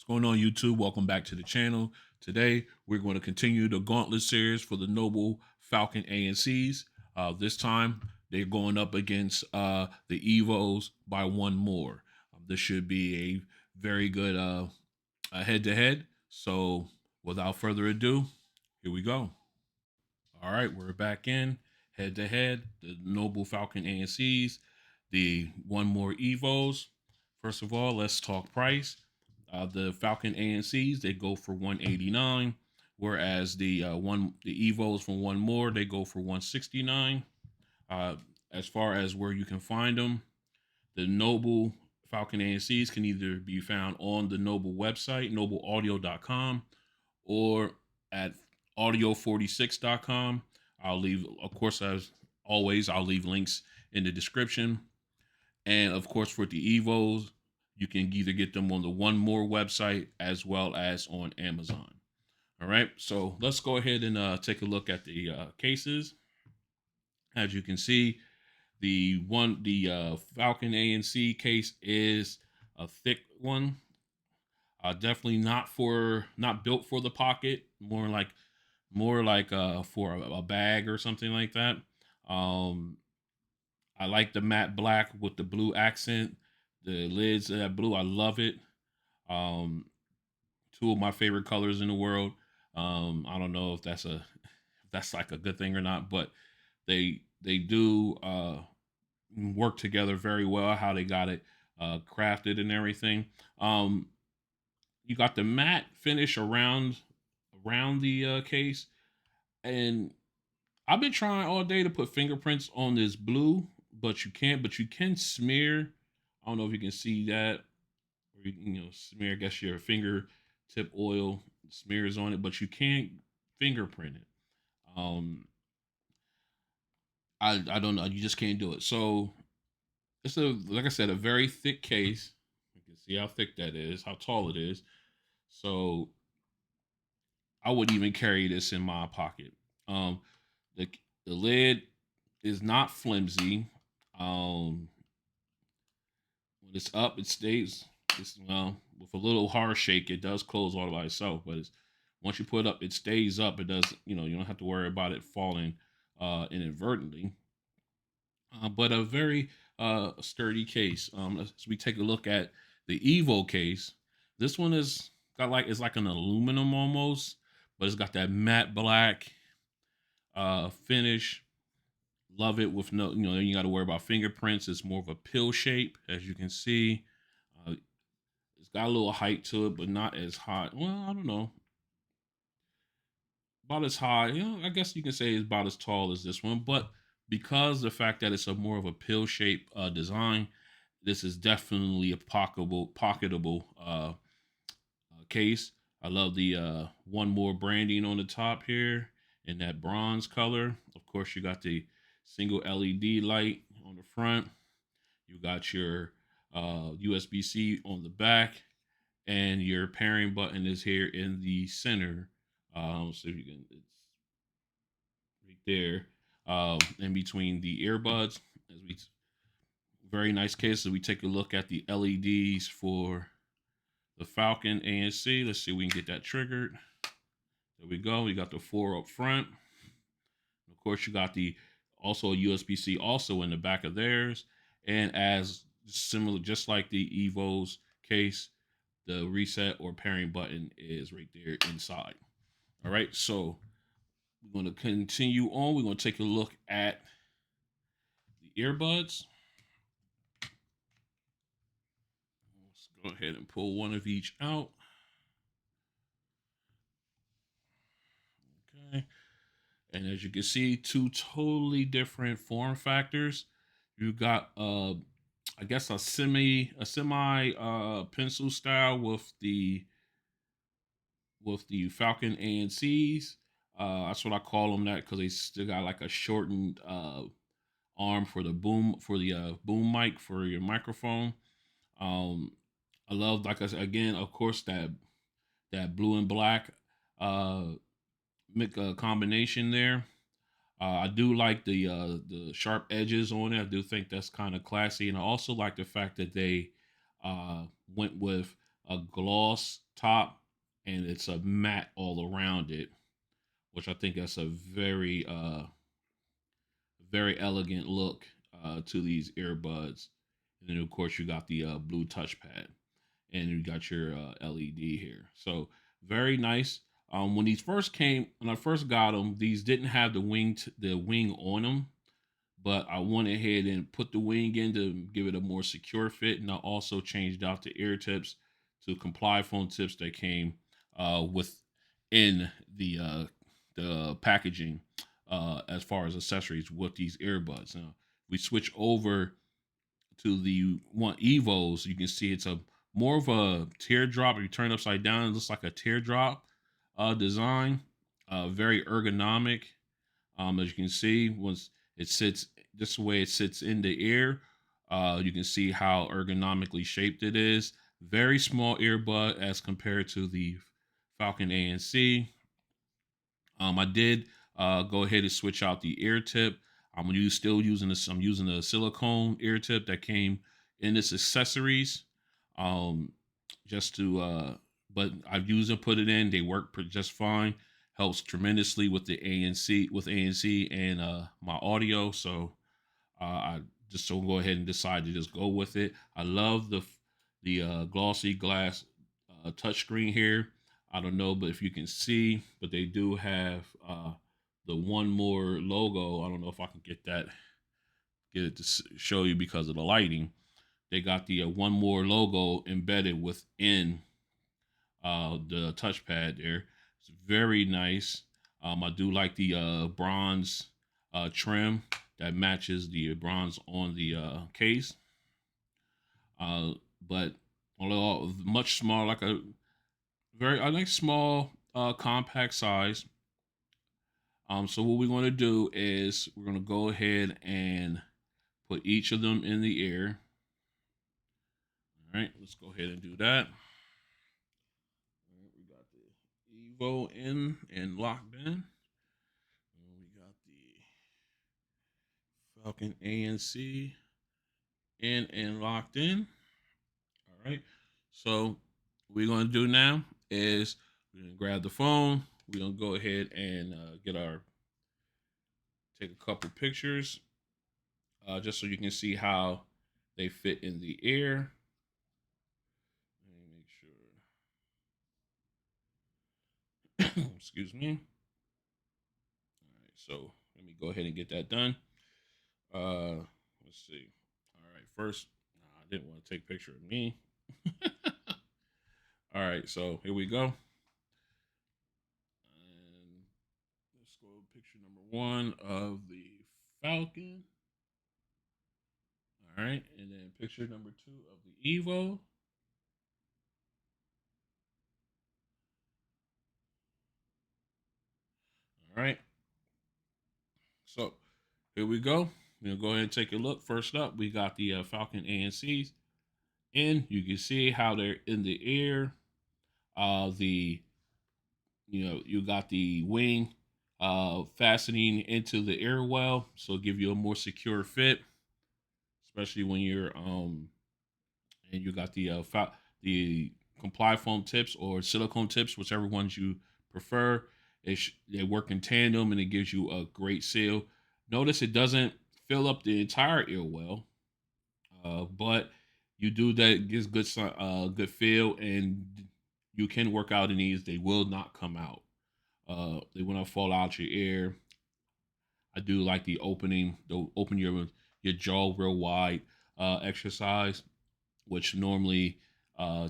What's going on, YouTube? Welcome back to the channel. Today, we're going to continue the Gauntlet Series for the Noble Falcon ANCs. This time, they're going up against the Evos by one more. This should be a very good head-to-head. So, without further ado, here we go. All right, we're back in head-to-head. The Noble Falcon ANCs, the One More Evos. First of all, let's talk price. The Falcon ANCs, they go for 189, whereas the Evos from One More, they go for 169. Uh, as far as where you can find them, the Noble Falcon ANCs can either be found on the Noble website, nobleaudio.com, or at audio46.com. I'll leave, of course, as always, I'll leave links in the description. And of course, for the Evos, you can either get them on the One More website as well as on Amazon. All right, so let's go ahead and take a look at the cases. As you can see, the Falcon ANC case is a thick one. Definitely not built for the pocket. More like for a bag or something like that. Um, I like the matte black with the blue accent. The lids of that blue, I love it. Um, Two of my favorite colors in the world. I don't know if that's like a good thing or not, but they do work together very well. How they got it crafted and everything. Um, you got the matte finish around the case, and I've been trying all day to put fingerprints on this blue, but you can't. But you can smear. I don't know if you can see that, or smear. I guess your fingertip oil smears on it, but you can't fingerprint it. Um, I don't know. You just can't do it. So it's a like I said, a very thick case. You can see how thick that is, how tall it is. So I wouldn't even carry this in my pocket. Um, the the lid is not flimsy. When it's up, it stays. It's well with a little hard shake, it does close all by itself. But once you put it up, it stays up. It does. You don't have to worry about it falling inadvertently. But a very sturdy case. As we take a look at the Evo case, this one is got like it's like an aluminum almost, but it's got that matte black finish. Love it with no, you got to worry about fingerprints. It's more of a pill shape, as you can see. Uh, it's got a little height to it, but not as high. Well, I don't know. About as high, I guess you can say it's about as tall as this one, but because the fact that it's a more of a pill shape design, this is definitely a pocketable case. I love the one more branding on the top here in that bronze color. Of course, you got the single LED light on the front. You got your USB-C on the back, and your pairing button is here in the center. So you can, it's right there in between the earbuds. As we very nice case. So we take a look at the LEDs for the Falcon ANC. Let's see if we can get that triggered. There we go. We got the 4 up front. Of course, you got the also USB-C also in the back of theirs. And as similar, just like the Evo's case, the reset or pairing button is right there inside. All right, so we're going to continue on. We're going to take a look at the earbuds. Let's go ahead and pull one of each out. Okay. And as you can see, two totally different form factors. You got I guess a semi pencil style with the Falcon ANCs. That's what I call them that because they still got like a shortened arm for the boom mic for your microphone. Um, I love, like I said again, of course, that blue and black uh, combination there. I do like the sharp edges on it. I do think that's kind of classy, and I also like the fact that they went with a gloss top, and it's a matte all around it, which I think that's a very elegant look to these earbuds. And then of course you got the blue touchpad, and you got your LED here. So very nice. When these first came, when I first got them, these didn't have the wing on them, but I went ahead and put the wing in to give it a more secure fit, and I also changed out the ear tips to comply foam tips that came within the packaging as far as accessories with these earbuds. Now we switch over to the 1 Evos. You can see it's a more of a teardrop. If you turn it upside down, it looks like a teardrop design. Very ergonomic. As you can see, once it sits this way, it sits in the ear. You can see how ergonomically shaped it is. Very small earbud as compared to the Falcon ANC. I did go ahead and switch out the ear tip. Still using this. I'm using a silicone ear tip that came in this accessories. Um, just to, but I've used and put it in. They work just fine. Helps tremendously with the ANC and my audio. So I just so go ahead and decide to just go with it. I love the glossy glass touchscreen here. I don't know, but if you can see, but they do have the One More logo. I don't know if I can get it to show you because of the lighting. They got the One More logo embedded within the touchpad there. It's very nice. I do like the bronze trim that matches the bronze on the case. But although much smaller, like I like small, compact size. So what we're going to do is we're going to go ahead and put each of them in the ear. All right, let's go ahead and do that. All right, we got the Evo in and locked in. And we got the Falcon ANC in and locked in. All right. So what we're going to do now is we're going to grab the phone. We're going to go ahead and take a couple pictures just so you can see how they fit in the ear. Let me make sure. Excuse me. All right. So let me go ahead and get that done. Let's see. All right. First, I didn't want to take a picture of me. All right. So here we go. Let's go to picture number 1 of the Falcon. All right, and then picture number 2 of the Evo. All right, so here we go. We'll go ahead and take a look. First up, we got the Falcon ANCs, and you can see how they're in the air. You got the wing fastening into the air well, so give you a more secure fit, especially when you're and you got the comply foam tips or silicone tips, whichever ones you prefer. They work in tandem, and it gives you a great seal. Notice it doesn't fill up the entire ear well, but you do that. It gives good feel, and you can work out in these. They will not come out. They will not fall out your ear. I do like the open your jaw real wide exercise, which normally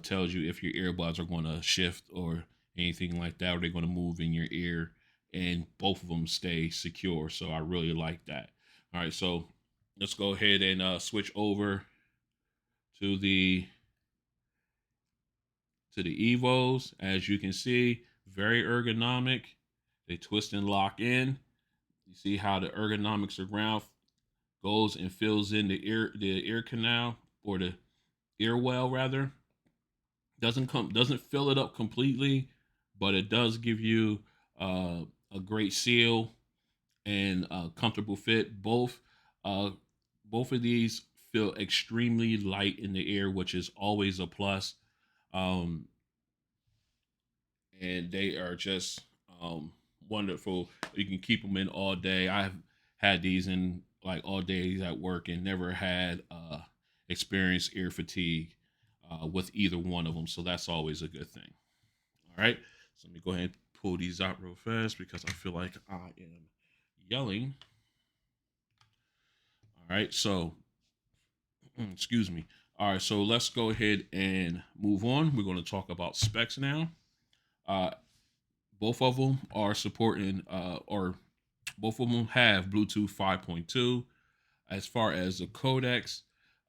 tells you if your earbuds are going to shift or anything like that, or they're going to move in your ear, and both of them stay secure. So I really like that. All right, so let's go ahead and switch over to the Evos. As you can see, very ergonomic. They twist and lock in. You see how the ergonomics around goes and fills in the ear canal, or the ear well rather. Doesn't fill it up completely, but it does give you a great seal and a comfortable fit. Both of these feel extremely light in the air, which is always a plus. Um, and they are just wonderful. You can keep them in all day. I've had these in like all days at work and never had experienced ear fatigue with either one of them. So that's always a good thing. All right. So let me go ahead and pull these out real fast because I feel like I am yelling. All right. So, excuse me. All right. So let's go ahead and move on. We're going to talk about specs now. Uh, both of them are supporting, or both of them have Bluetooth 5.2. As far as the codecs,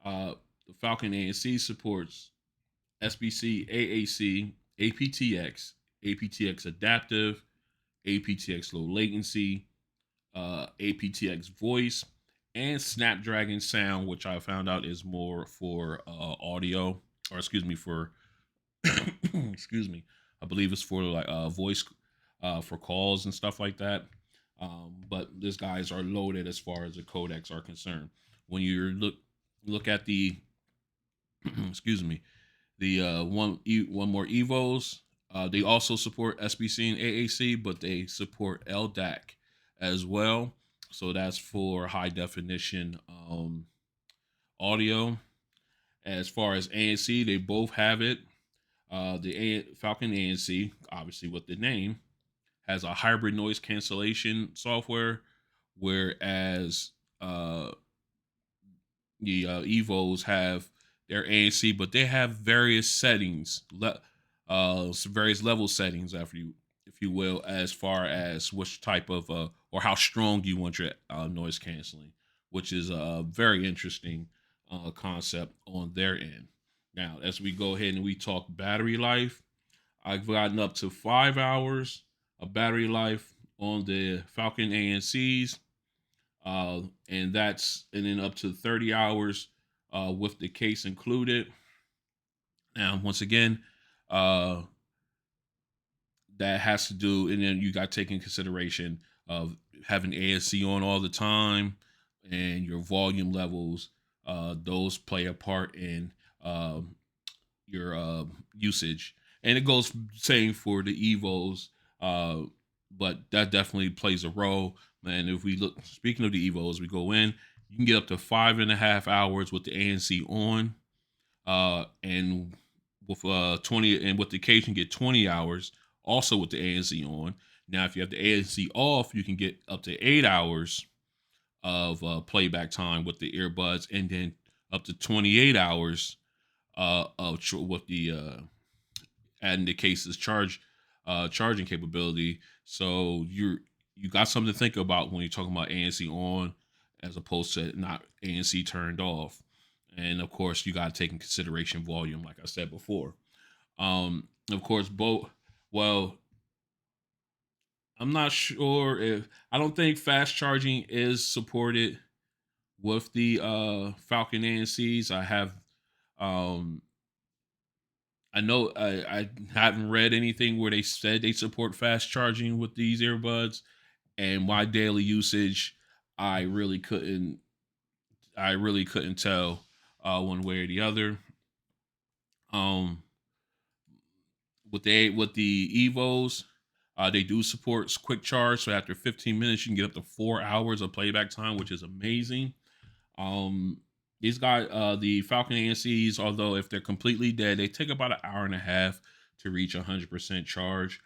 the Falcon ANC supports SBC, AAC, aptX, aptX adaptive, aptX low latency, aptX voice, and Snapdragon sound, which I found out is more for audio, or excuse me, for excuse me, I believe it's for like voice for calls and stuff like that. But these guys are loaded as far as the codecs are concerned. When you look at the excuse me, the one more Evos, they also support SBC and AAC, but they support LDAC as well. So that's for high definition audio. As far as ANC, they both have it. Falcon ANC, obviously with the name, has a hybrid noise cancellation software, whereas the Evos have their ANC, but they have various settings, various level settings, if you will, as far as which type of or how strong you want your noise canceling, which is a very interesting concept on their end. Now, as we go ahead and we talk battery life, I've gotten up to 5 hours of battery life on the Falcon ANCs, and then up to 30 hours with the case included. Now, once again, uh, that has to do, and then you got to take in consideration of having ANC on all the time and your volume levels. Those play a part in your usage, and it goes same for the Evos. But that definitely plays a role. And if we look, speaking of the Evos, we go in, you can get up to 5.5 hours with the ANC on, and with 20, and with the case you can get 20 hours also with the ANC on. Now, if you have the ANC off, you can get up to 8 hours of playback time with the earbuds, and then up to 28 hours with the adding the case's charging capability. So you got something to think about when you're talking about ANC on as opposed to not ANC turned off. And of course, you got to take in consideration volume, like I said before. Of course, both. Well, I'm not sure if I don't think fast charging is supported with the Falcon ANCs. Um, I know I haven't read anything where they said they support fast charging with these earbuds, and my daily usage, I really couldn't, I really couldn't tell one way or the other. Um, with the Evos, they do support quick charge, so after 15 minutes, you can get up to 4 hours of playback time, which is amazing. Um, these guys, the Falcon ANCs, although if they're completely dead, they take about an hour and a half to reach 100% charge.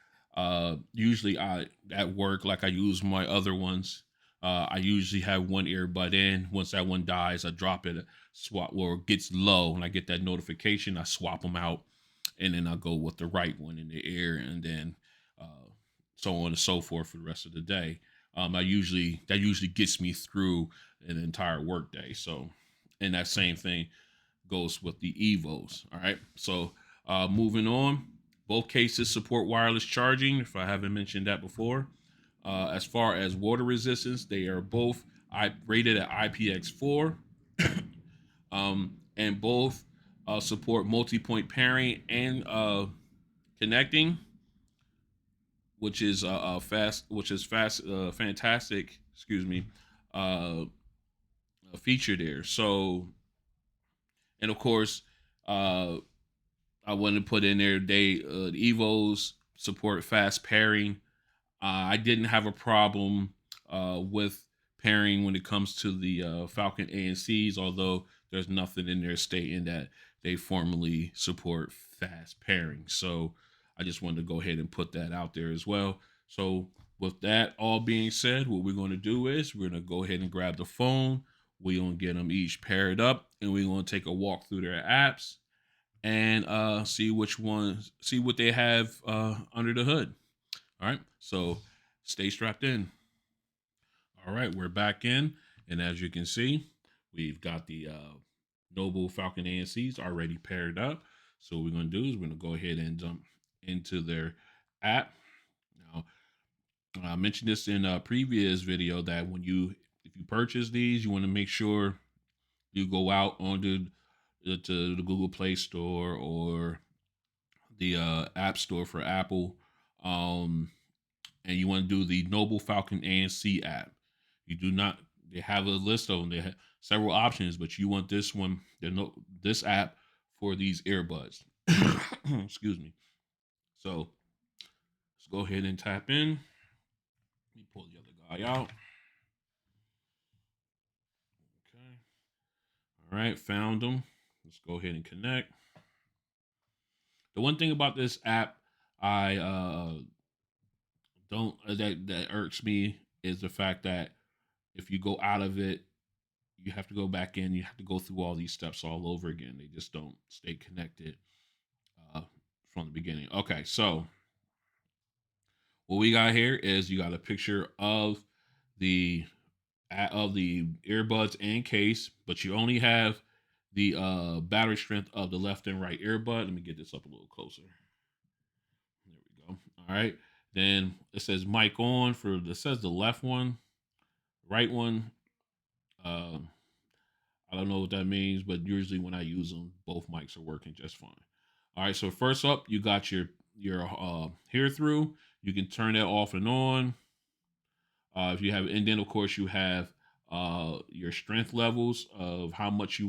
Usually, I at work, like I use my other ones. I usually have one earbud in. Once that one dies, I drop it, swap, or gets low, and I get that notification. I swap them out, and then I go with the right one in the ear, and then so on and so forth for the rest of the day. That usually gets me through an entire workday. So, and that same thing goes with the Evos. All right. So, moving on, both cases support wireless charging. If I haven't mentioned that before, as far as water resistance, they are both rated at IPX4, and both support multi-point pairing and connecting, fantastic. Excuse me, uh, feature there. So, and of course, uh, I want to put in there, the Evos support fast pairing. I didn't have a problem with pairing when it comes to the Falcon ANCs, although there's nothing in there stating that they formally support fast pairing. So I just wanted to go ahead and put that out there as well. So with that all being said, what we're going to do is we're going to go ahead and grab the phone. We're going to get them each paired up, and we're going to take a walk through their apps and see see what they have under the hood. All right, so stay strapped in. All right, we're back in, and as you can see, we've got the Noble Falcon ANCs already paired up. So what we're going to do is we're going to go ahead and jump into their app. Now, I mentioned this in a previous video that if you purchase these, you want to make sure you go out onto to the Google Play Store or the App Store for Apple. And you want to do the Noble Falcon ANC app. You do not. They have a list of them. They have several options, but you want this one. This app for these earbuds. Excuse me. So let's go ahead and tap in. Let me pull the other guy out. Okay. All right, found them. Let's go ahead and connect. The one thing about this app I don't that irks me is the fact that if you go out of it, you have to go back in. You have to go through all these steps all over again. They just don't stay connected uh, from the beginning. Okay, so what we got here is you got a picture the of the earbuds and case, but you only have the battery strength of the left and right earbud. Let me get this up a little closer. There we go. All right. Then it says mic on for it says the left one, right one. Uh, I don't know what that means, but usually when I use them, both mics are working just fine. All right. So first up, you got your hear through. You can turn that off and on. If you have, and then of course you have your strength levels of how much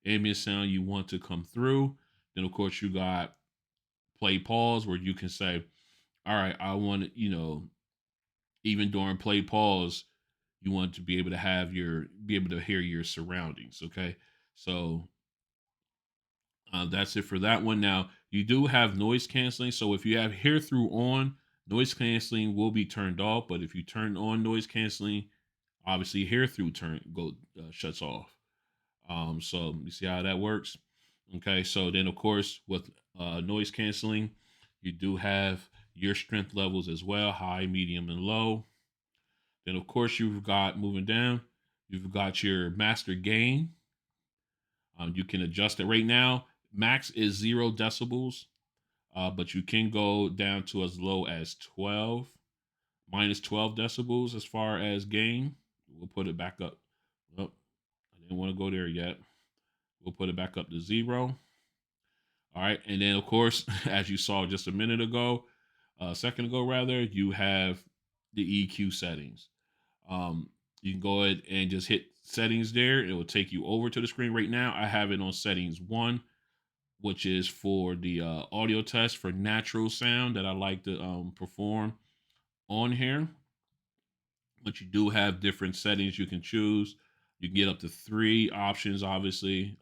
ambient sound you want to come through. Then of course you got play pause where you can say, all right, I want to, even during play pause, you want to be able to hear your surroundings. Okay, so that's it for that one. Now you do have noise canceling, so if you have hear through on, noise canceling will be turned off. But if you turn on noise canceling, obviously hear through shuts off. So you see how that works. Okay, so then of course with noise canceling, you do have your strength levels as well, high, medium, and low. Then of course you've got moving down, you've got your master gain. You can adjust it right now. Max is 0 decibels, but you can go down to as low as 12, minus 12 decibels as far as gain. We'll put it back up. Oh, I didn't want to go there yet. We'll put it back up to 0. All right. And then, of course, as you saw just a second ago, rather, you have the EQ settings. You can go ahead and just hit settings there. It will take you over to the screen. Right now, I have it on settings 1, which is for the audio test for natural sound that I like to perform on here. But you do have different settings you can choose. You can get up to 3 options, obviously,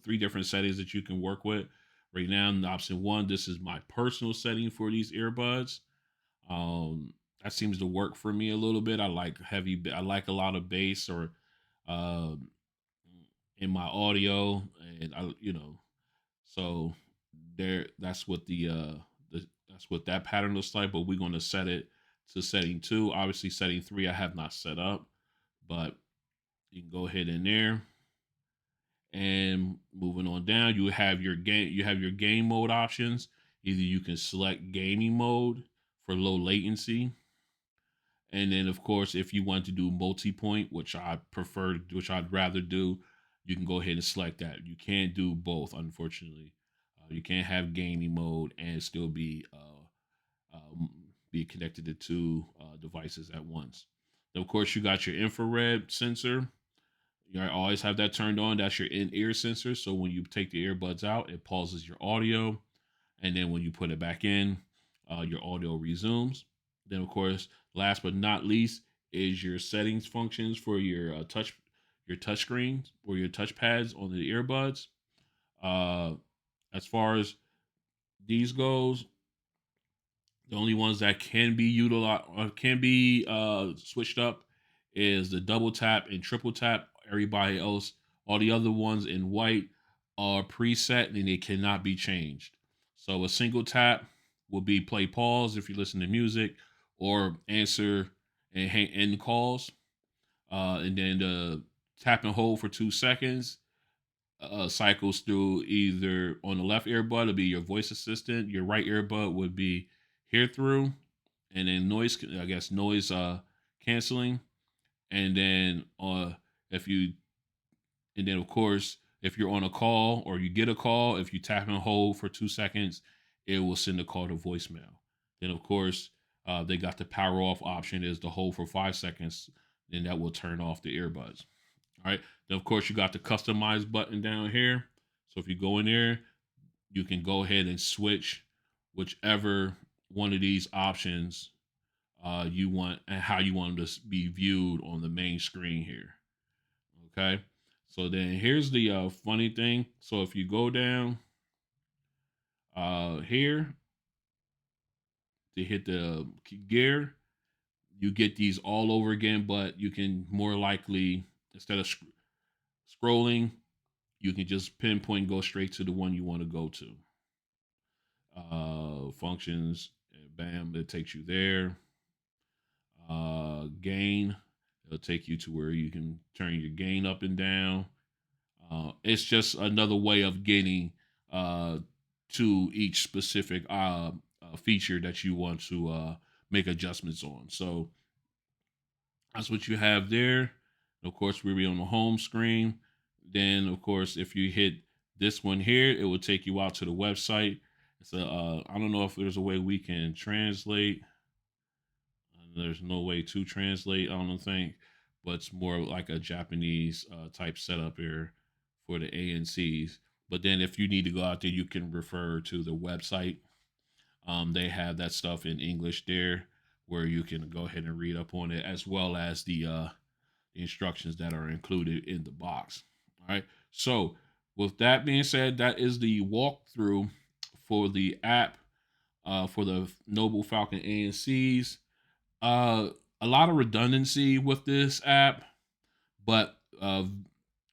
3 different settings that you can work with. Right now, in option 1, this is my personal setting for these earbuds. That seems to work for me a little bit. I like I like a lot of bass or uh, in my audio, and so that's what that's what that pattern looks like. But we're going to set it to setting 2. Obviously, setting 3 I have not set up, but you can go ahead in there. And moving on down, you have your game mode options. Either you can select gaming mode for low latency, and then of course if you want to do multi-point, which I'd rather do, you can go ahead and select that. You can't do both, unfortunately. You can't have gaming mode and still be connected to 2 devices at once. Then of course you got your infrared sensor. You always have that turned on. That's your in-ear sensor. So when you take the earbuds out, it pauses your audio, and then when you put it back in, your audio resumes. Then, of course, last but not least, is your settings functions for your touch screens or your touch pads on the earbuds. Uh, as far as these goes, the only ones that can be utilized can be switched up is the double tap and triple tap. Everybody else, all the other ones in white are preset and they cannot be changed. So a single tap will be play pause if you listen to music or answer and end calls. And then the tap and hold for 2 seconds cycles through either on the left earbud, it'll be your voice assistant. Your right earbud would be hear through, and then noise canceling, and then if you and then of course if you're on a call or you get a call, if you tap and hold for 2 seconds, it will send a call to voicemail. Then of course they got the power off option is to hold for 5 seconds, then that will turn off the earbuds. All right. Then of course you got the customize button down here. So if you go in there, you can go ahead and switch whichever one of these options you want and how you want them to be viewed on the main screen here. Okay. So then here's the funny thing. So if you go down here to hit the gear, you get these all over again, but you can more likely, instead of scrolling, you can just pinpoint and go straight to the one you want to go to. Functions, bam, it takes you there. Gain, it'll take you to where you can turn your gain up and down. It's just another way of getting to each specific feature that you want to make adjustments on. So that's what you have there. Of course, we'll be on the home screen. Then, of course, if you hit this one here, it will take you out to the website. So I don't know if there's a way we can translate. There's no way to translate, I don't think, but it's more like a Japanese type setup here for the ANCs. But then if you need to go out there, you can refer to the website. They have that stuff in English there where you can go ahead and read up on it, as well as the instructions that are included in the box. All right. So, with that being said, that is the walkthrough for the app for the Noble Falcon ANCs. Uh, a lot of redundancy with this app, but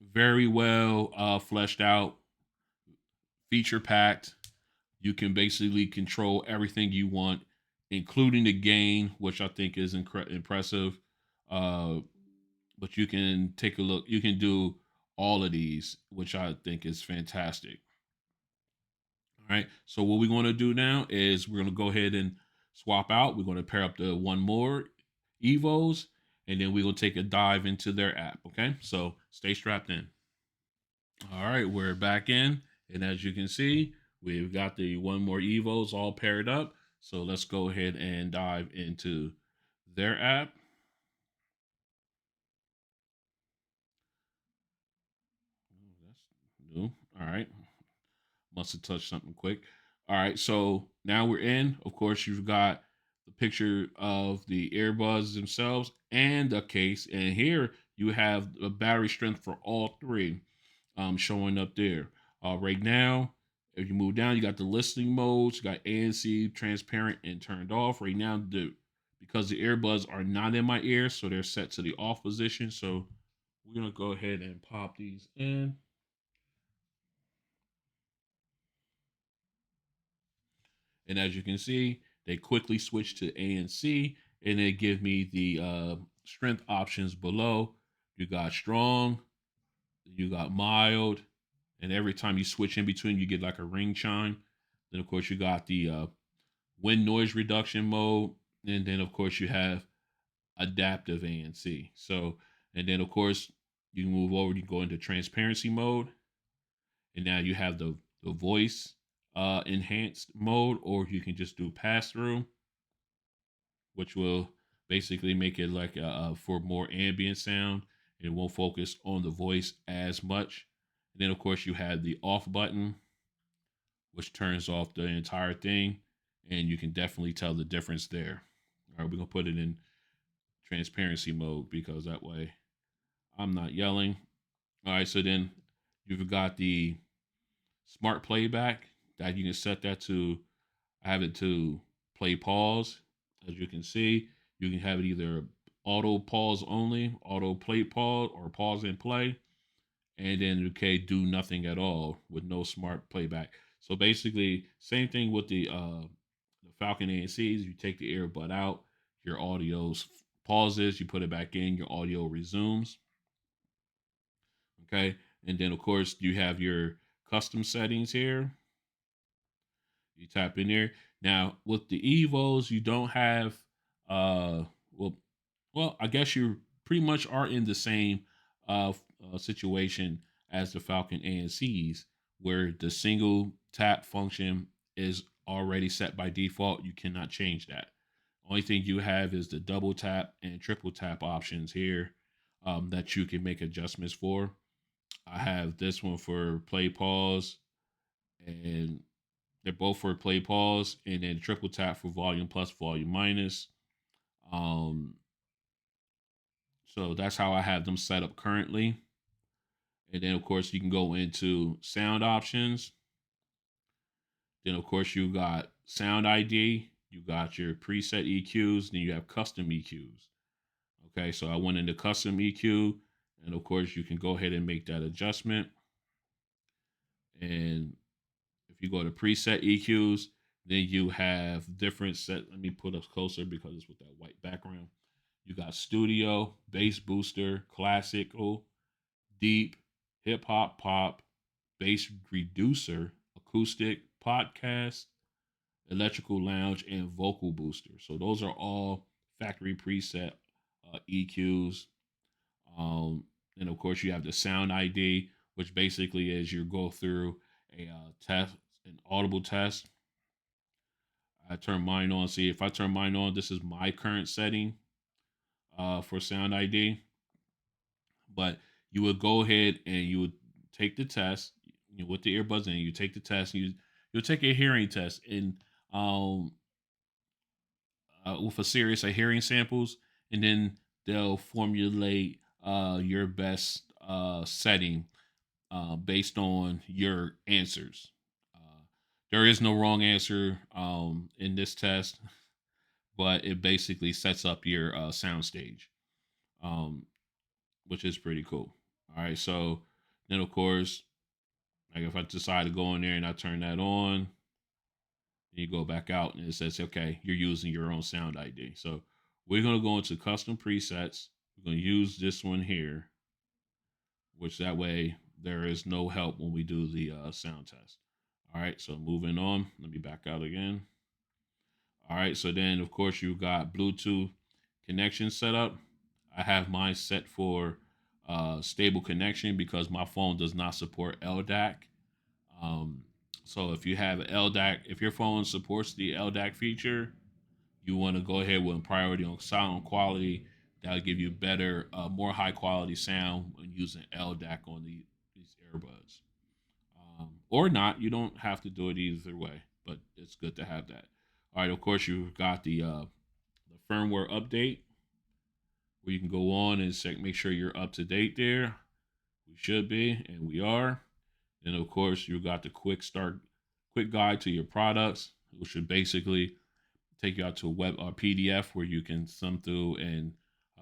very well fleshed out, feature packed. You can basically control everything you want, including the gain, which I think is impressive. Uh, but you can take a look. You can do all of these, which I think is fantastic. All right. So what we're going to do now is we're going to go ahead and swap out. We're going to pair up the 1MORE Evos, and then we're going to take a dive into their app. Okay. So stay strapped in. All right. We're back in. And as you can see, we've got the 1MORE Evos all paired up. So let's go ahead and dive into their app. That's new. All right. Must have touched something quick. All right, so now we're in. Of course, you've got the picture of the earbuds themselves and the case. And here you have the battery strength for all three showing up there. Right now, if you move down, you got the listening modes. You got ANC, transparent, and turned off. Right now, because the earbuds are not in my ear, so they're set to the off position. So we're going to go ahead and pop these in. And as you can see, they quickly switch to ANC and they give me the strength options below. You got strong, you got mild, and every time you switch in between, you get like a ring chime. Then, of course, you got the wind noise reduction mode. And then, of course, you have adaptive ANC. So, and then, of course, you can move over, you go into transparency mode. And now you have the voice enhanced mode, or you can just do pass through, which will basically make it like for more ambient sound. It won't focus on the voice as much. And then of course you have the off button, which turns off the entire thing, and you can definitely tell the difference there. All right, we're gonna put it in transparency mode because that way I'm not yelling. All right, so then you've got the smart playback that you can set that to. I have it to play pause. As you can see, you can have it either auto pause only, auto play pause, or pause and play, and then okay, do nothing at all with no smart playback. So basically, same thing with the Falcon ANCs. You take the earbud out, your audio pauses, you put it back in, your audio resumes. Okay, and then of course you have your custom settings here. You tap in there. Now with the Evos, you don't have well, I guess you pretty much are in the same situation as the Falcon ANCs, where the single tap function is already set by default. You cannot change that. Only thing you have is the double tap and triple tap options here that you can make adjustments for. I have this one for play pause, and they're both for play pause, and then triple tap for volume plus, volume minus. Um, so that's how I have them set up currently. And then of course you can go into sound options. Then of course you got sound ID, you got your preset EQs, then you have custom EQs. Okay, so I went into custom EQ, and of course you can go ahead and make that adjustment. And if you go to preset EQs, then you have different set. Let me put us closer because it's with that white background. You got studio, bass booster, classical, deep, hip hop, pop, bass reducer, acoustic, podcast, electrical lounge, and vocal booster. So those are all factory preset EQs. And of course, you have the sound ID, which basically is you go through a test, an audible test. I turn mine on. See, if I turn mine on, this is my current setting for sound ID. But you would go ahead and you would take the test, with the earbuds in. You take the test. And you'll take a hearing test, and um, with a series of hearing samples, and then they'll formulate your best setting based on your answers. There is no wrong answer in this test, but it basically sets up your sound stage, um, which is pretty cool. All right, so then of course, like if I decide to go in there and I turn that on, you go back out and it says, okay, you're using your own sound ID. So we're going to go into custom presets. We're going to use this one here, which that way there is no help when we do the sound test. All right, so moving on, let me back out again. All right, so then of course you've got Bluetooth connection set up. I have mine set for stable connection because my phone does not support LDAC. Um, so if you have LDAC, if your phone supports the LDAC feature, you want to go ahead with priority on sound quality. That'll give you better, more high quality sound when using LDAC on these earbuds. Or not, you don't have to do it either way, but it's good to have that. All right, of course, you've got the firmware update where you can go on and check, make sure you're up to date there. We should be, and we are. Then, of course, you got the quick guide to your products, which should basically take you out to a web or PDF where you can thumb through and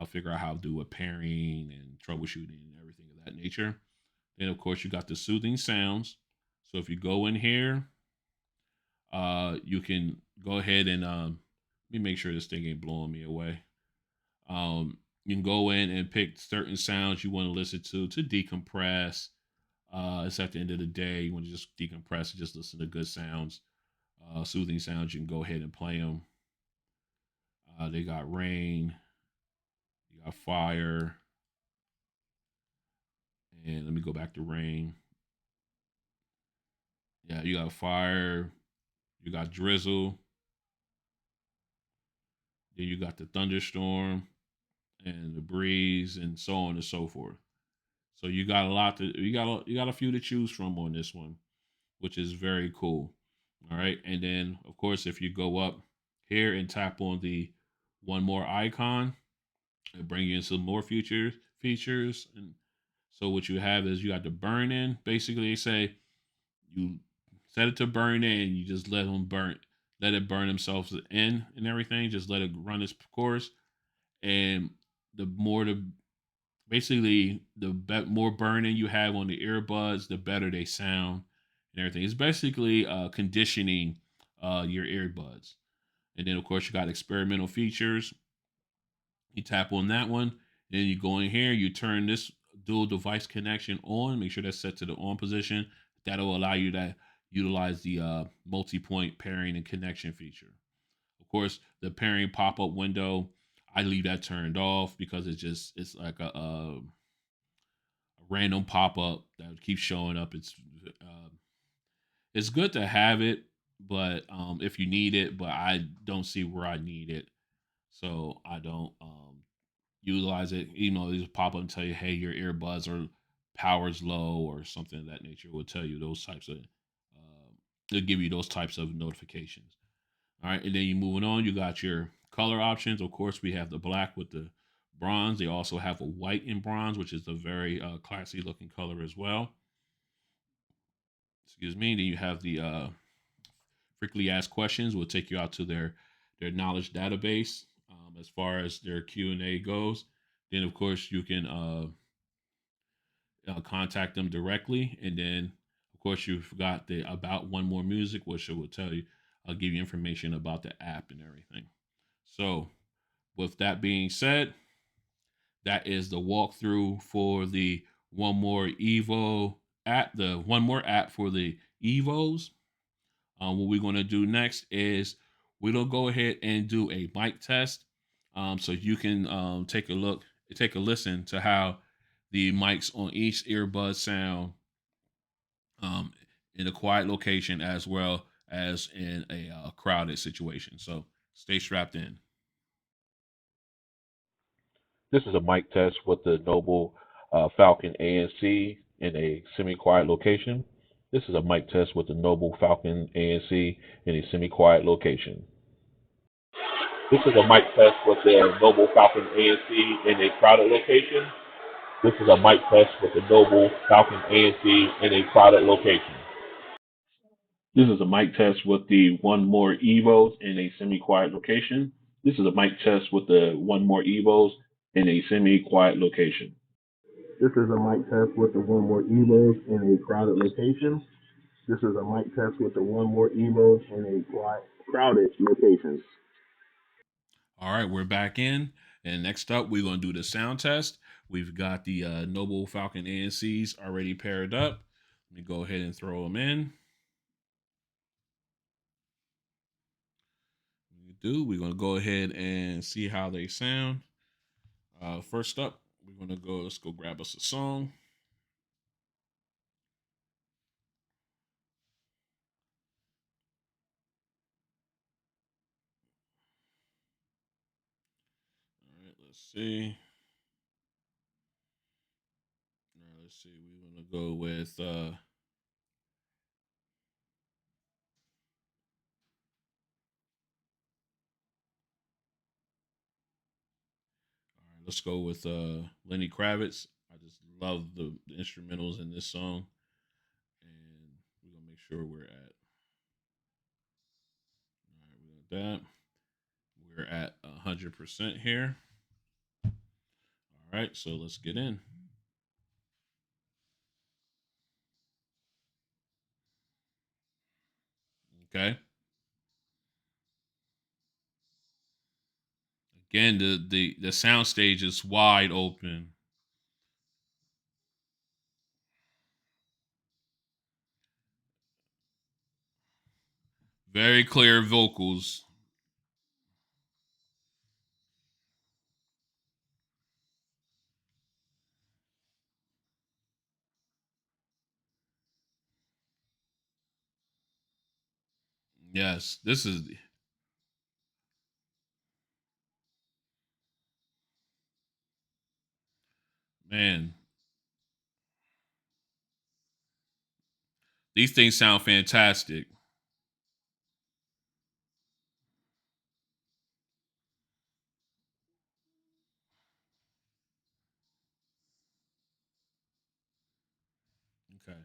figure out how to do a pairing and troubleshooting and everything of that nature. Then, of course, you got the soothing sounds. So if you go in here, you can go ahead and let me make sure this thing ain't blowing me away. You can go in and pick certain sounds you want to listen to decompress. It's at the end of the day. You want to just decompress and just listen to good sounds, soothing sounds. You can go ahead and play them. They got rain, you got fire, and let me go back to rain. Yeah, you got fire, you got drizzle, then you got the thunderstorm, and the breeze and so on and so forth. So you got a lot to you got a few to choose from on this one, which is very cool. All right, and then of course if you go up here and tap on the one more icon, it bring you in some more features. And so what you have is you got the burn in. Basically, they say you set it to burn in, you just let it burn themselves in and everything. Just let it run its course, and the more the basically more burning you have on the earbuds, the better they sound and everything. It's basically conditioning your earbuds. And then of course you got experimental features. You tap on that one, then you go in here, you turn this dual device connection on, make sure that's set to the on position. That'll allow you to utilize the multi-point pairing and connection feature. Of course, the pairing pop-up window, I leave that turned off because it's like a random pop-up that keeps showing up. It's good to have it, but if you need it, but I don't see where I need it, so I don't utilize it. You know, they just pop up and tell you, hey, your earbuds are power's low or something of that nature. It will tell you those types of. It'll give you those types of notifications. All right, and then you moving on. You got your color options. Of course, we have the black with the bronze. They also have a white in bronze, which is a very classy looking color as well. Excuse me. Then you have the frequently asked questions. Will take you out to their knowledge database as far as their Q&A goes. Then of course you can contact them directly, and then of course you've got the about one more music, which it will tell you. I'll give you information about the app and everything. So with that being said, that is the walkthrough for the One More Evo app, the One More app for the Evos. What we're going to do next is we'll go ahead and do a mic test, so you can take a listen to how the mics on each earbud sound um, in a quiet location as well as in a crowded situation. So stay strapped in. This is a mic test with the Noble Falcon ANC in a semi-quiet location. This is a mic test with the Noble Falcon ANC in a semi-quiet location. This is a mic test with the Noble Falcon ANC in a crowded location. This is a mic test with the Noble Falcon ANC in a crowded location. This is a mic test with the 1MORE Evos in a semi-quiet location. This is a mic test with the 1MORE Evos in a semi-quiet location. This is a mic test with the 1MORE Evos in a crowded location. This is a mic test with the 1MORE Evos in a crowded location. All right, we're back in, and next up we're going to do the sound test. We've got the Noble Falcon ANCs already paired up. Let me go ahead and throw them in. We're going to go ahead and see how they sound. First up, let's go grab us a song. All right, let's see. All right, let's see. We're going to go with all right, let's go with Lenny Kravitz. I just love the instrumentals in this song, and we're gonna make sure we're at. All right, we got that. We're at 100% here. All right, so let's get in. Okay. Again, the sound stage is wide open. Very clear vocals. Yes, this is Man, these things sound fantastic. Okay.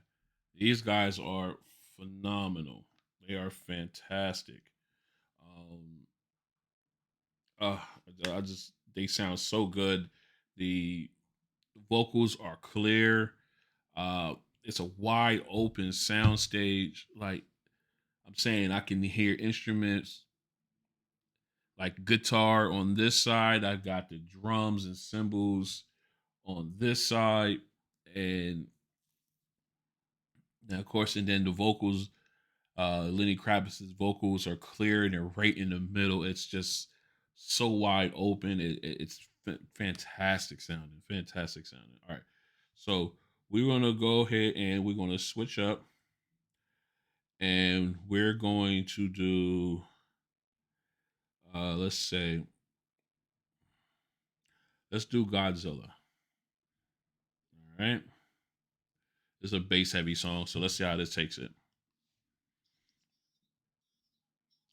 These guys are phenomenal. They are fantastic. Um, uh, I just they sound so good. The vocals are clear. It's a wide open sound stage. Like I'm saying, I can hear instruments like guitar on this side. I got the drums and cymbals on this side, and of course, and then the vocals. Lenny Kravitz's vocals are clear and they're right in the middle. It's just so wide open. It's fantastic sounding. Fantastic sounding. All right, so we're gonna go ahead and we're gonna switch up, and we're going to do. Let's say, let's do Godzilla. All right, it's a bass heavy song, so let's see how this takes it.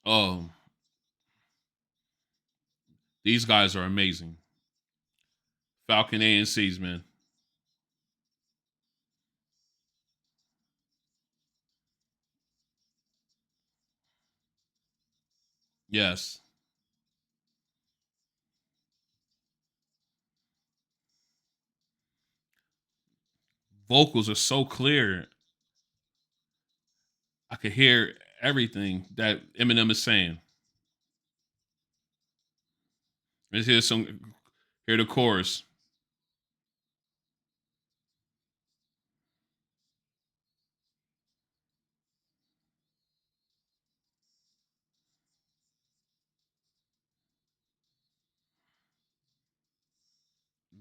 Oh, these guys are amazing. Falcon ANCs, man. Yes, vocals are so clear. I could hear everything that Eminem is saying. Let's hear the chorus.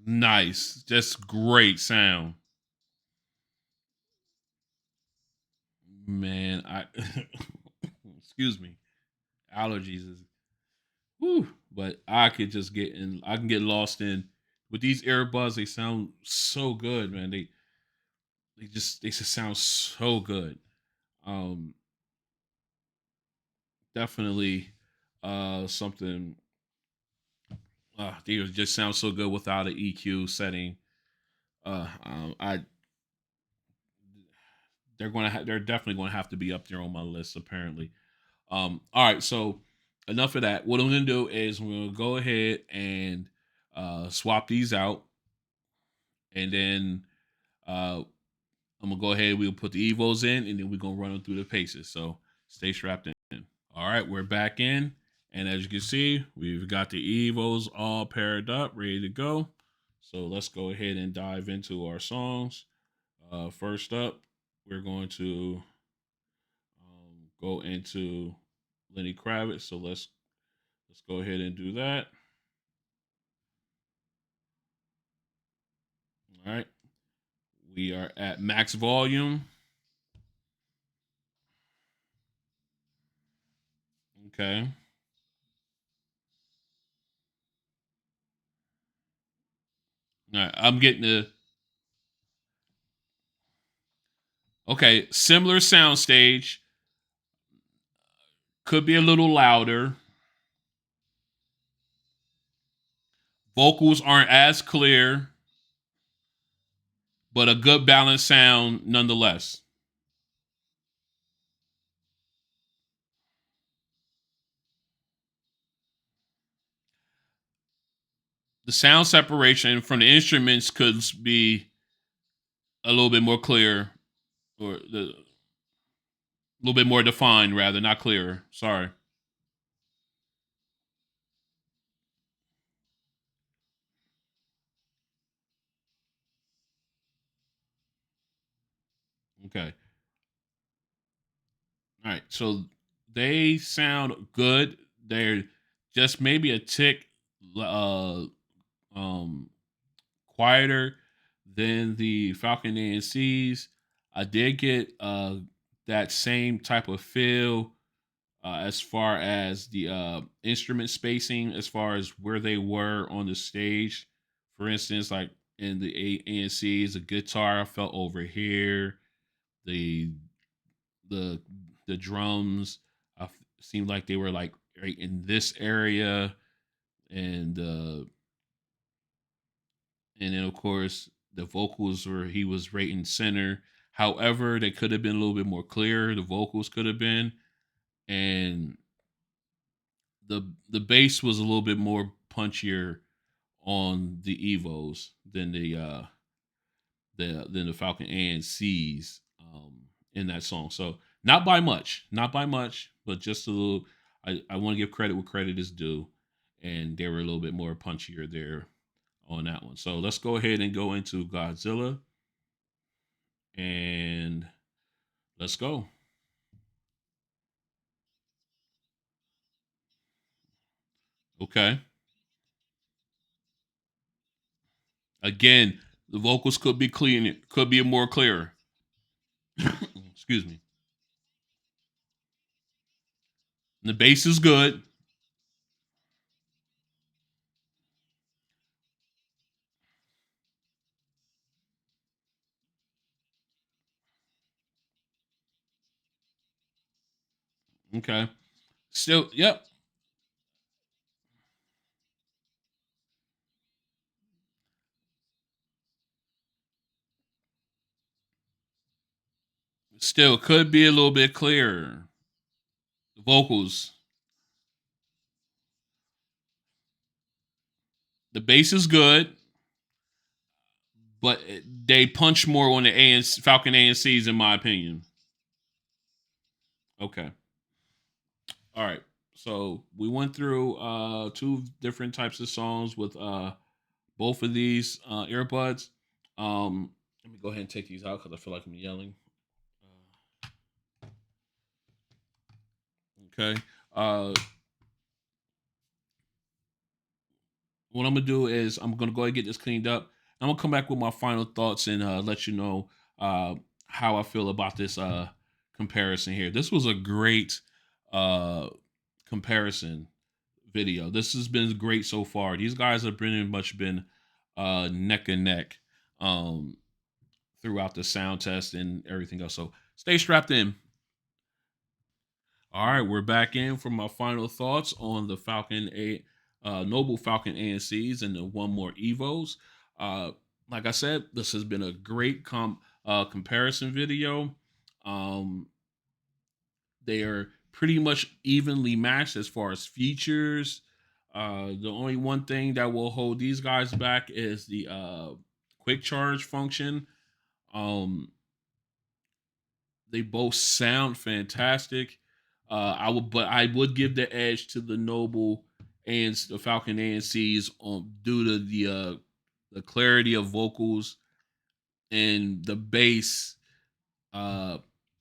Nice, just great sound, man. I excuse me, allergies is whew, but I could just get in. I can get lost in with these earbuds. They sound so good, man. They just sound so good. Um, Definitely, something. They just sound so good without an EQ setting. I they're definitely going to have to be up there on my list apparently. All right, so enough of that. What I'm going to do is I'm going to go ahead and swap these out, and then I'm gonna go ahead. We'll put the evos in, and then we're gonna run them through the paces. So stay strapped in. All right, we're back in, and as you can see, we've got the evos all paired up, ready to go. So let's go ahead and dive into our songs. First up, we're going to go into Lenny Kravitz. So let's go ahead and do that. All right, we are at max volume. Okay. All right, I'm getting the okay similar sound stage. Could be a little louder. Vocals aren't as clear, but a good balanced sound nonetheless. The sound separation from the instruments could be a little bit more clear, or a little bit more defined, rather, not clearer. Sorry. Okay. All right. So they sound good. They're just maybe a tick uh, um, quieter than the Falcon ANCs. I did get that same type of feel as far as the instrument spacing, as far as where they were on the stage. For instance, like and the ANCs. The guitar I felt over here. The the the drums seemed like they were like right in this area, and and then of course the vocals were he was right in center. However, they could have been a little bit more clear. The vocals could have been, and the bass was a little bit more punchier on the Evos than the Falcon ANCs in that song. So not by much, not by much, but just a little. I want to give credit where credit is due, and they were a little bit more punchier there on that one. So let's go ahead and go into Godzilla, and let's go. Okay. Again, the vocals could be clean, could be more clearer. Excuse me. The bass is good. Okay. Still, yep. Still could be a little bit clearer. The vocals, the bass is good, but they punch more on the ANC, Falcon ANCs, in my opinion. Okay. All right. So we went through two different types of songs with both of these earbuds. Let me go ahead and take these out because I feel like I'm yelling. Okay. Uh, what I'm gonna do is I'm gonna go ahead and get this cleaned up. I'm gonna come back with my final thoughts and let you know uh, how I feel about this comparison here. This was a great uh, comparison video. This has been great so far. These guys have pretty much been neck and neck um, throughout the sound test and everything else. So stay strapped in. All right, we're back in for my final thoughts on the Noble Falcon ANCs and the One More Evos. Uh, like I said, this has been a great comparison video. Um, they are pretty much evenly matched as far as features. The only one thing that will hold these guys back is the quick charge function. Um, they both sound fantastic. But I would give the edge to the Noble and the Falcon ANCs on due to the clarity of vocals and the bass uh,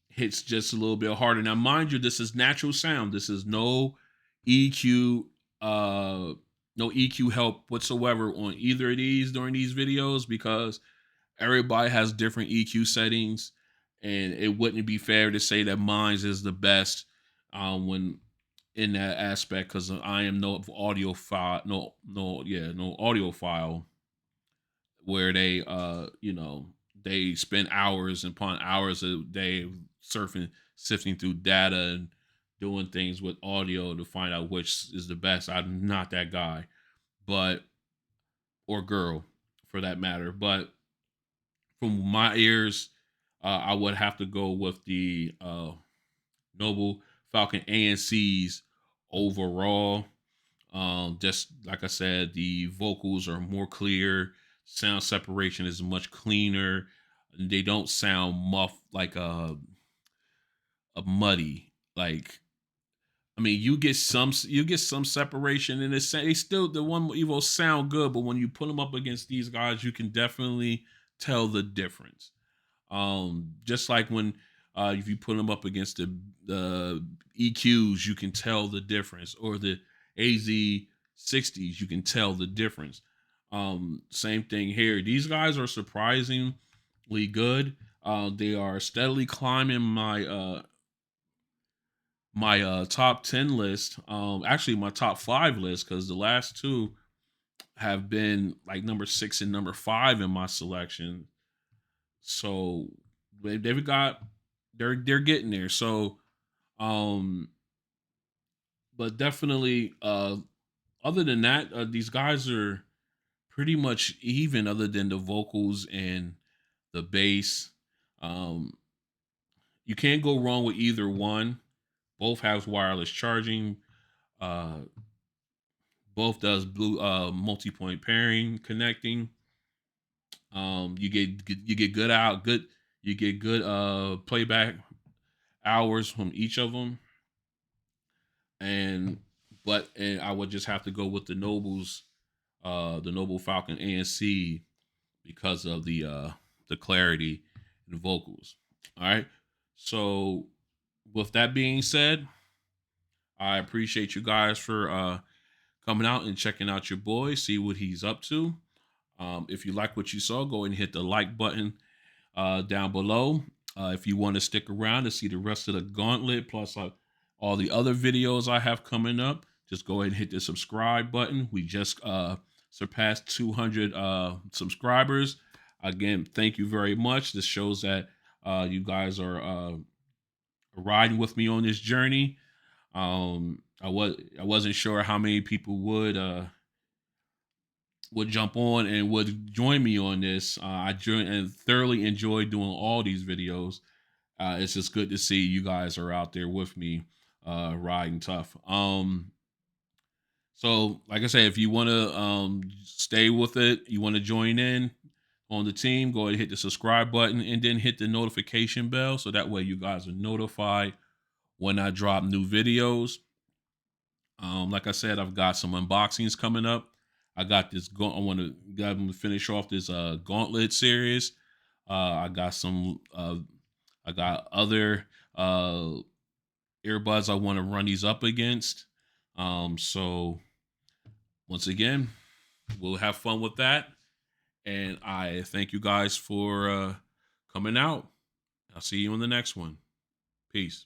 hits just a little bit harder. Now, mind you, this is natural sound. This is EQ, uh, no EQ help whatsoever on either of these during these videos because everybody has different EQ settings, and it wouldn't be fair to say that mine's is the best when in that aspect because I am no audiophile, no audiophile where they they spend hours upon hours a day surfing, sifting through data and doing things with audio to find out which is the best. I'm not that guy, but or girl for that matter. But from my ears, I would have to go with the Noble Falcon ANCs overall. Just like I said, the vocals are more clear. Sound separation is much cleaner. They don't sound like a muddy. Like I mean, you get some separation, and they still the one Evo sound good, but when you put them up against these guys, you can definitely tell the difference. Just like when if you put them up against the EQs, you can tell the difference, or the AZ60s, you can tell the difference. Same thing here. These guys are surprisingly good. They are steadily climbing my top 10 list. Actually, my top 5 list because the last two have been like number 6 and number 5 in my selection. So they've got they're getting there. So um but definitely other than that, these guys are pretty much even other than the vocals and the bass. Um you can't go wrong with either one. Both has wireless charging. Uh both does blue multi-point pairing connecting. You get good out good you get good playback hours from each of them. And and I would just have to go with the Noble Falcon ANC because of the clarity and the vocals. All right. So with that being said, I appreciate you guys for coming out and checking out your boy, see what he's up to. If you like what you saw, go ahead and hit the like button down below. If you want to stick around to see the rest of the gauntlet, plus all the other videos I have coming up, just go ahead and hit the subscribe button. We just surpassed 200 subscribers. Again, thank you very much. This shows that you guys are riding with me on this journey. I wasn't sure how many people would jump on and would join me on this. I joined and thoroughly enjoy doing all these videos. It's just good to see you guys are out there with me, riding tough. So like I said, if you want to stay with it, you want to join in on the team, go ahead and hit the subscribe button and then hit the notification bell so that way you guys are notified when I drop new videos. Like I said, I've got some unboxings coming up. I got this. I want to got them to finish off this Gauntlet series. I got some. I got other earbuds I want to run these up against. So once again, we'll have fun with that. And I thank you guys for coming out. I'll see you in the next one. Peace.